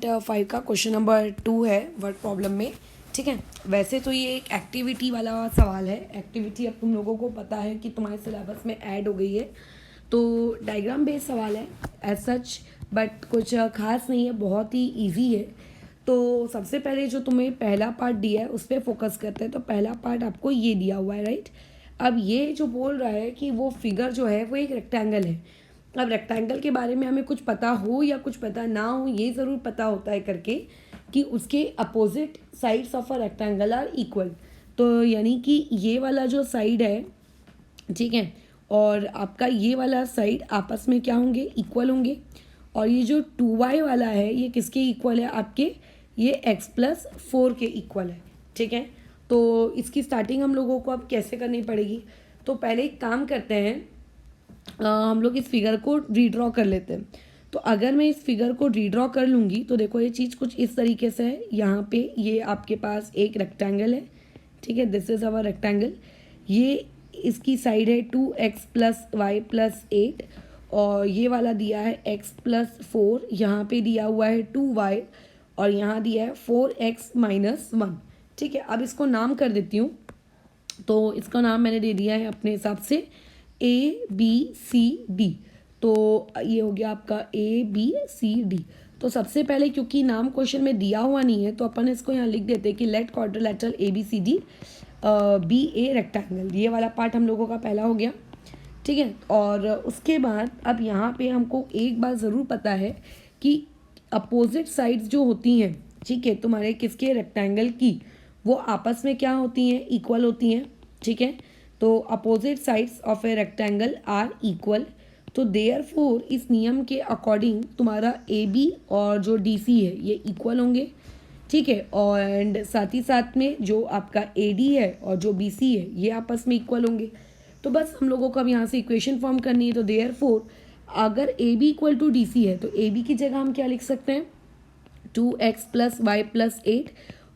5 का question number 2 है word problem में। ठीक है, वैसे तो ये एक एक्टिविटी वाला सवाल है। एक्टिविटी अब तुम लोगों को पता है कि तुम्हारे सिलेबस में ऐड हो गई है, तो डायग्राम बेस्ड सवाल है एज सच, बट कुछ खास नहीं है, बहुत ही इजी है। तो सबसे पहले जो तुम्हें पहला पार्ट दिया है उस पर फोकस करते हैं। तो पहला पार्ट आपको ये दिया हुआ है, राइट। अब ये जो बोल रहा है कि वो फिगर जो है वो एक रेक्टेंगल है। अब रेक्टेंगल के बारे में हमें कुछ पता हो या कुछ पता ना हो, ये ज़रूर पता होता है करके कि उसके opposite sides of a rectangle are equal. तो यानी कि ये वाला जो साइड है, ठीक है, और आपका ये वाला साइड आपस में क्या होंगे, इक्वल होंगे। और ये जो 2y वाला है ये किसके इक्वल है, आपके ये x+4 के इक्वल है। ठीक है, तो इसकी स्टार्टिंग हम लोगों को अब कैसे करनी पड़ेगी। तो पहले एक काम करते हैं, हम लोग इस फिगर को रीड्रॉ कर लेते हैं। तो अगर मैं इस फिगर को रीड्रॉ कर लूँगी तो देखो ये चीज़ कुछ इस तरीके से है। यहाँ पे ये आपके पास एक रेक्टेंगल है, ठीक है, दिस इज़ अवर रेक्टेंगल। ये इसकी साइड है 2x+y+8 और ये वाला दिया है x+4, यहाँ पे दिया हुआ है 2y और यहाँ दिया है 4x-1। ठीक है, अब इसको नाम कर देती हूँ। तो इसका नाम मैंने दे दिया है अपने हिसाब से ABCD। तो ये हो गया आपका ABCD। तो सबसे पहले क्योंकि नाम क्वेश्चन में दिया हुआ नहीं है तो अपन इसको यहाँ लिख देते हैं कि let quadrilateral ABCD be a rectangle. ये वाला पार्ट हम लोगों का पहला हो गया। ठीक है, और उसके बाद अब यहाँ पे हमको एक बात ज़रूर पता है कि अपोजिट साइड्स जो होती हैं, ठीक है, तुम्हारे किसके, रेक्टेंगल की, वो आपस में क्या होती हैं, इक्वल होती हैं। ठीक है, तो opposite sides of a rectangle are equal. तो देयरफॉर इस नियम के अकॉर्डिंग तुम्हारा AB और जो DC है ये इक्वल होंगे। ठीक है, और एंड साथ ही साथ में जो आपका AD है और जो BC है ये आपस में इक्वल होंगे। तो बस हम लोगों को अब यहाँ से इक्वेशन फॉर्म करनी है। तो देयरफॉर अगर AB = DC है तो AB की जगह हम क्या लिख सकते हैं, 2x+y+8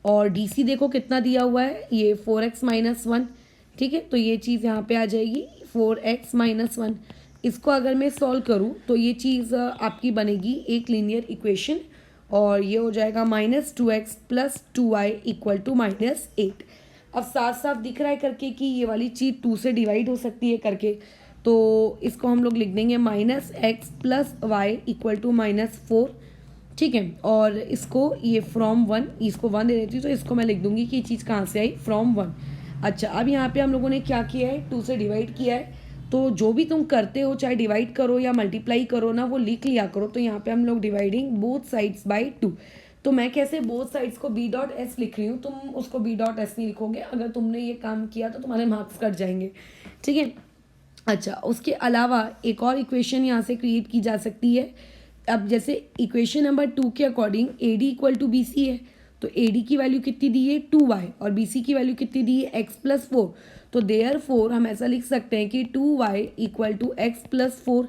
और DC देखो कितना दिया हुआ है, ये 4x-1। ठीक है, तो ये चीज़ यहाँ पे आ जाएगी 4x-1। इसको अगर मैं सॉल्व करूँ तो ये चीज़ आपकी बनेगी एक लीनियर इक्वेशन और ये हो जाएगा -2x + 2y = -8। अब साफ साफ दिख रहा है करके कि ये वाली चीज़ 2 से डिवाइड हो सकती है करके, तो इसको हम लोग लिख देंगे -x + y = -4। ठीक है, और इसको ये फ्रॉम 1, इसको 1 दे देती हूँ तो इसको मैं लिख दूंगी कि ये चीज़ कहाँ से आई, फ्रॉम 1। अच्छा, अब यहाँ पे हम लोगों ने क्या किया है, 2 से डिवाइड किया है। तो जो भी तुम करते हो, चाहे डिवाइड करो या मल्टीप्लाई करो ना, वो लिख लिया करो। तो यहाँ पे हम लोग डिवाइडिंग बोथ साइड्स बाय 2। तो मैं कैसे बोथ साइड्स को B.S लिख रही हूँ, तुम उसको B.S नहीं लिखोगे। अगर तुमने ये काम किया तो तुम्हारे मार्क्स कट जाएंगे। ठीक है, अच्छा, उसके अलावा एक और इक्वेशन यहाँ से क्रिएट की जा सकती है। अब जैसे इक्वेशन नंबर 2 के अकॉर्डिंग AD = BC है, तो AD की वैल्यू कितनी दी है, 2y, और BC की वैल्यू कितनी दी है, x+4। तो देयरफॉर हम ऐसा लिख सकते हैं कि 2y = x+4।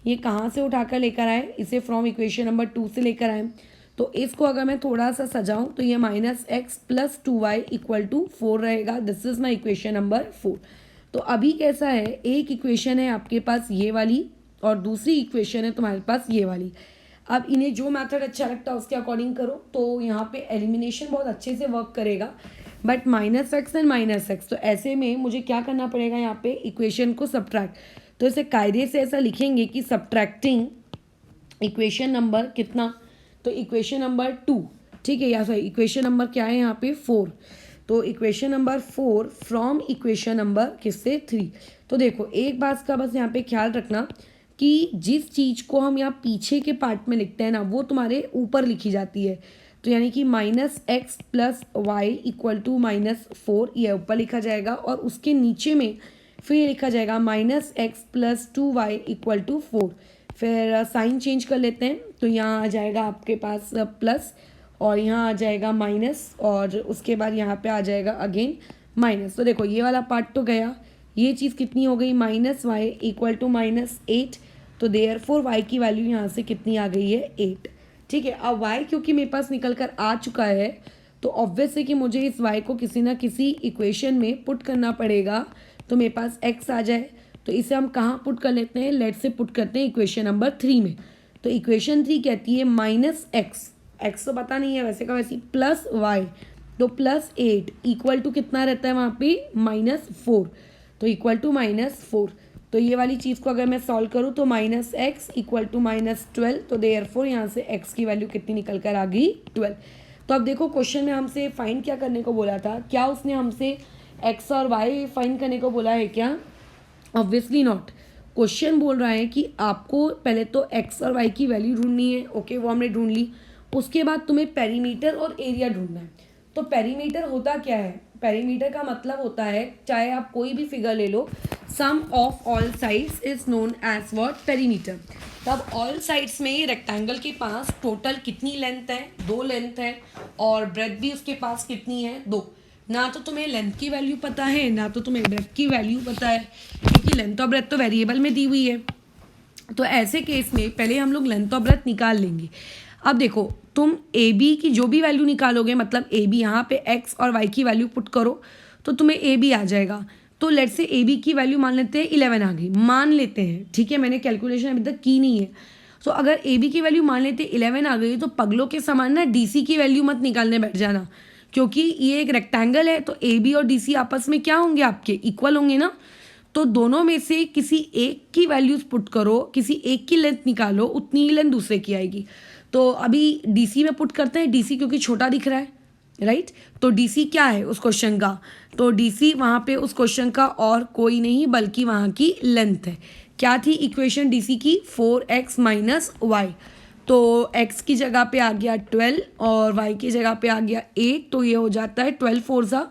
ये कहाँ से उठाकर लेकर आए, इसे फ्रॉम इक्वेशन नंबर 2 से लेकर आए। तो इसको अगर मैं थोड़ा सा सजाऊं तो ये -x + 2y = 4 रहेगा। This is my equation number 4। तो अभी कैसा है, एक इक्वेशन है आपके पास ये वाली और दूसरी इक्वेशन है तुम्हारे पास ये वाली। अब इन्हें जो मेथड अच्छा लगता है उसके अकॉर्डिंग करो। तो यहाँ पे एलिमिनेशन बहुत अच्छे से वर्क करेगा, बट -x एंड -x, तो ऐसे में मुझे क्या करना पड़ेगा, यहाँ पे इक्वेशन को सब्ट्रैक्ट। तो इसे कायदे से ऐसा लिखेंगे कि सब्ट्रैक्टिंग इक्वेशन नंबर कितना, तो इक्वेशन नंबर 2, ठीक है, या सॉरी इक्वेशन नंबर क्या है यहाँ पे, 4। तो equation number 4 from equation number किससे, 3। तो देखो एक बात का बस यहाँ पे ख्याल रखना कि जिस चीज़ को हम यहाँ पीछे के पार्ट में लिखते हैं ना, वो तुम्हारे ऊपर लिखी जाती है। तो यानी कि -x + y = -4, ये ऊपर लिखा जाएगा और उसके नीचे में फिर ये लिखा जाएगा -x + 2y = 4। फिर साइन चेंज कर लेते हैं, तो यहाँ आ जाएगा आपके पास प्लस और यहाँ आ जाएगा माइनस और उसके बाद यहाँ पे आ जाएगा अगेन माइनस। तो देखो ये वाला पार्ट तो गया, ये चीज़ कितनी हो गई, -y = -8। तो देयरफॉर y की वैल्यू यहाँ से कितनी आ गई है, 8। ठीक है, अब y क्योंकि मेरे पास निकल कर आ चुका है तो ऑब्वियस है कि मुझे इस y को किसी ना किसी इक्वेशन में पुट करना पड़ेगा। तो मेरे पास x आ जाए, तो इसे हम कहाँ पुट कर लेते हैं, लेट से पुट करते हैं इक्वेशन नंबर 3 में। तो इक्वेशन 3 कहती है -x एक्स तो पता नहीं है वैसे का वैसे, प्लस वाई, तो +8 इक्वल टू कितना रहता है वहाँ पे -4, तो इक्वल टू -4। तो ये वाली चीज़ को अगर मैं सॉल्व करूँ तो -x इक्वल टू -12, तो देयरफॉर यहाँ से x की वैल्यू कितनी निकल कर आ गई 12। तो अब देखो क्वेश्चन में हमसे फाइंड क्या करने को बोला था, क्या उसने हमसे x और y फाइंड करने को बोला है क्या? Obviously not. क्वेश्चन बोल रहा है कि आपको पहले तो x और y की वैल्यू ढूंढनी है, ओके वो हमने ढूंढ ली। उसके बाद तुम्हें पेरीमीटर और एरिया ढूंढना है। तो पेरीमीटर होता क्या है? पेरीमीटर का मतलब होता है, चाहे आप कोई भी फिगर ले लो, sum of all sides is known as what? Perimeter. तब ऑल साइड्स में रेक्टेंगल के पास टोटल कितनी लेंथ है? 2 लेंथ है, और ब्रेथ भी उसके पास कितनी है? 2। ना तो तुम्हें लेंथ की वैल्यू पता है, ना तो तुम्हें ब्रेथ की वैल्यू पता है, क्योंकि लेंथ और ब्रेथ तो वेरिएबल में दी हुई है। तो ऐसे केस में पहले हम लोग लेंथ और ब्रेथ निकाल लेंगे। अब देखो, तुम ए बी की जो भी वैल्यू निकालोगे, मतलब ए बी यहाँ पे एक्स और वाई की वैल्यू पुट करो तो तुम्हें ए बी आ जाएगा। तो लेट से ए बी की वैल्यू मान लेते हैं 11 आ गई, मान लेते हैं, ठीक है, मैंने कैलकुलेशन अभी तक की नहीं है। तो अगर ए बी की वैल्यू मान लेते हैं 11 आ गई, तो पगलों के समान ना डी सी की वैल्यू मत निकालने बैठ जाना, क्योंकि ये एक रेक्टेंगल है, तो ए बी और डी सी आपस में क्या होंगे? आपके इक्वल होंगे ना। तो दोनों में से किसी एक की वैल्यूज पुट करो, किसी एक की लेंथ निकालो, उतनी ही लेंथ दूसरे की आएगी। तो अभी डीसी में पुट करते हैं, डीसी क्योंकि छोटा दिख रहा है, राइट। तो डीसी क्या है उस क्वेश्चन का? तो डीसी वहाँ पे उस क्वेश्चन का और कोई नहीं बल्कि वहाँ की लेंथ है। क्या थी इक्वेशन डीसी की? 4x - y। तो x की जगह पे आ गया 12 और y की जगह पे आ गया 8, तो ये हो जाता है 12 4 ज़ा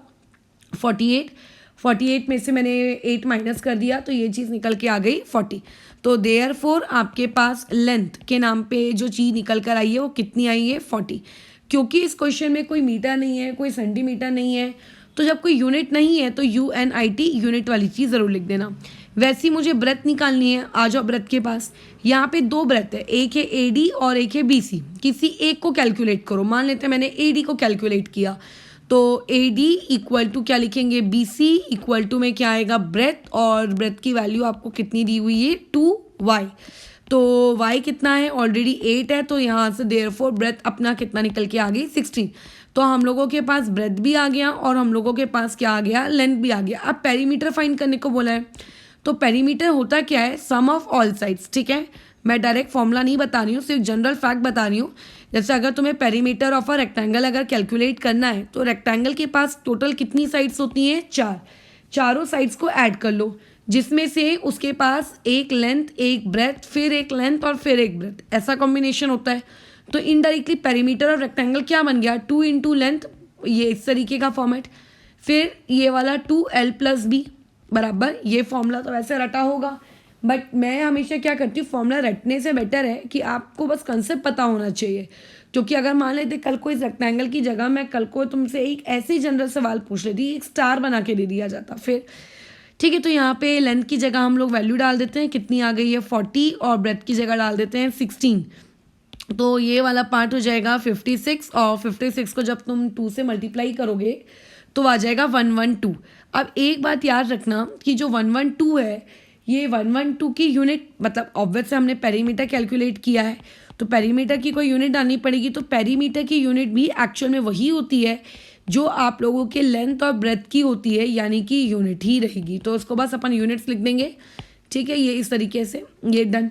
48। 48 में से मैंने 8 माइनस कर दिया, तो ये चीज़ निकल के आ गई 40। तो देयरफॉर आपके पास लेंथ के नाम पे जो चीज़ निकल कर आई है वो कितनी आई है? 40। क्योंकि इस क्वेश्चन में कोई मीटर नहीं है, कोई सेंटीमीटर नहीं है, तो जब कोई यूनिट नहीं है तो UNIT यूनिट वाली चीज़ ज़रूर लिख देना। वैसी मुझे ब्रेथ निकालनी है, आ जाओ ब्रेथ के पास। यहाँ पे 2 ब्रेथ है, एक है AD और एक है BC। किसी एक को कैलकुलेट करो, मान लेते हैं मैंने AD को कैलकुलेट किया, तो AD इक्वल टू क्या लिखेंगे? BC इक्वल टू में क्या आएगा? ब्रेथ, और ब्रेथ की वैल्यू आपको कितनी दी हुई है? 2y। तो y कितना है? ऑलरेडी 8 है, तो यहाँ से देयरफॉर ब्रेथ अपना कितना निकल के आ गई? 16। तो हम लोगों के पास ब्रेथ भी आ गया और हम लोगों के पास क्या आ गया? लेंथ भी आ गया। अब पेरीमीटर फाइंड करने को बोला है, तो पेरीमीटर होता क्या है? सम ऑफ ऑल साइड्स, ठीक है। मैं डायरेक्ट फॉर्मूला नहीं बता रही हूँ, सिर्फ जनरल फैक्ट बता रही हूँ। जैसे अगर तुम्हें पेरीमीटर ऑफ अ रेक्टेंगल अगर कैलकुलेट करना है, तो रेक्टेंगल के पास टोटल कितनी साइड्स होती हैं? 4। चारों साइड्स को ऐड कर लो, जिसमें से उसके पास एक लेंथ, एक ब्रेथ, फिर एक लेंथ और फिर एक ब्रेथ, ऐसा कॉम्बिनेशन होता है। तो इनडायरेक्टली पेरीमीटर ऑफ रेक्टेंगल क्या बन गया? 2 × लेंथ, ये इस तरीके का फॉर्मेट। फिर ये वाला 2l + b बराबर, ये फॉर्मूला तो वैसे रटा होगा, बट मैं हमेशा क्या करती हूँ, फॉर्मूला रटने से बेटर है कि आपको बस कंसेप्ट पता होना चाहिए। क्योंकि अगर मान लेते कल को इस रेक्टेंगल की जगह मैं कल को तुमसे एक ऐसे ही जनरल सवाल पूछ लेती, एक स्टार बना के दे दिया जाता फिर, ठीक है। तो यहाँ पे लेंथ की जगह हम लोग वैल्यू डाल देते हैं, कितनी आ गई है? 40, और ब्रेथ की जगह डाल देते हैं 16। तो ये वाला पार्ट हो जाएगा 56, और 56 को जब तुम 2 से मल्टीप्लाई करोगे तो आ जाएगा 112। अब एक बात याद रखना कि जो 112 है, ये 112 की यूनिट, मतलब ऑब्वियस से हमने पेरीमीटर कैलकुलेट किया है, तो पेरीमीटर की कोई यूनिट डालनी पड़ेगी। तो पेरीमीटर की यूनिट भी एक्चुअल में वही होती है जो आप लोगों के लेंथ और ब्रेथ की होती है, यानी कि यूनिट ही रहेगी। तो उसको बस अपन यूनिट्स लिख देंगे, ठीक है, ये इस तरीके से, ये डन।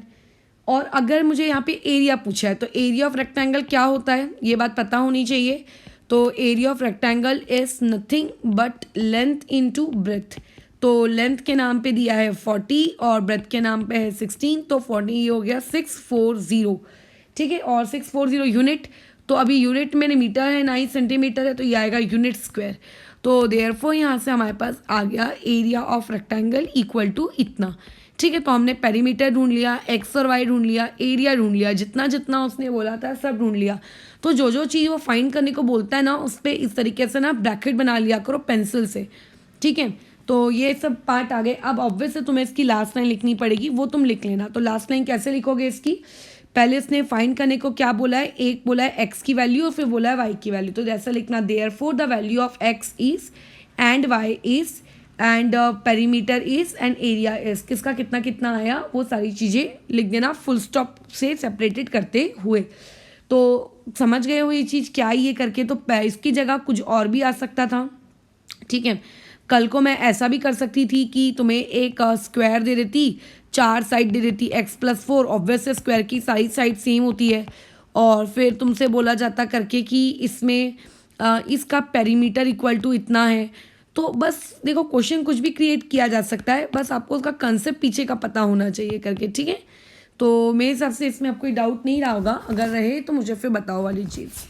और अगर मुझे यहाँ पे एरिया पूछा है, तो एरिया ऑफ रेक्टेंगल क्या होता है ये बात पता होनी चाहिए। तो area of rectangle is nothing but length into breadth. तो लेंथ के नाम पे दिया है 40 और ब्रेथ के नाम पे है 16, तो 40 ये हो गया 640, ठीक है। और 640 यूनिट, तो अभी यूनिट में मीटर है ना ही सेंटीमीटर है, तो ये आएगा यूनिट स्क्वायर। तो देयरफॉर यहाँ से हमारे पास आ गया area of rectangle equal to इतना, ठीक है। तो हमने पेरीमीटर ढूंढ लिया, एक्स और वाई ढूंढ लिया, एरिया ढूंढ लिया, जितना जितना उसने बोला था सब ढूंढ लिया। तो जो जो चीज़ वो फाइंड करने को बोलता है ना, उस पर इस तरीके से ना ब्रैकेट बना लिया करो पेंसिल से, ठीक है। तो ये सब पार्ट आ गए। अब ऑब्वियस से तुम्हें इसकी लास्ट लाइन लिखनी पड़ेगी, वो तुम लिख लेना। तो लास्ट लाइन कैसे लिखोगे इसकी? पहले इसने फाइंड करने को क्या बोला है? एक बोला है एक्स की वैल्यू और फिर बोला है वाई की वैल्यू। तो जैसा लिखना, therefore the value of x is and y is and perimeter is and area is, किसका कितना कितना आया वो सारी चीज़ें लिख देना फुल स्टॉप से सेपरेटेड करते हुए। तो समझ गए हो ये चीज़ क्या है ये करके, तो इसकी जगह कुछ और भी आ सकता था, ठीक है। कल को मैं ऐसा भी कर सकती थी कि तुम्हें एक स्क्वायर दे देती, 4 साइड दे देती x+4, ऑब्वियस है स्क्वायर की सारी साइड सेम होती है, और फिर तुमसे बोला जाता करके कि इसमें इसका पेरीमीटर इक्वल टू इतना है। तो बस देखो क्वेश्चन कुछ भी क्रिएट किया जा सकता है, बस आपको उसका कंसेप्ट पीछे का पता होना चाहिए करके, ठीक है। तो मेरे हिसाब से इसमें आपको कोई डाउट नहीं रहा होगा, अगर रहे तो मुझे फिर बताओ वाली चीज़।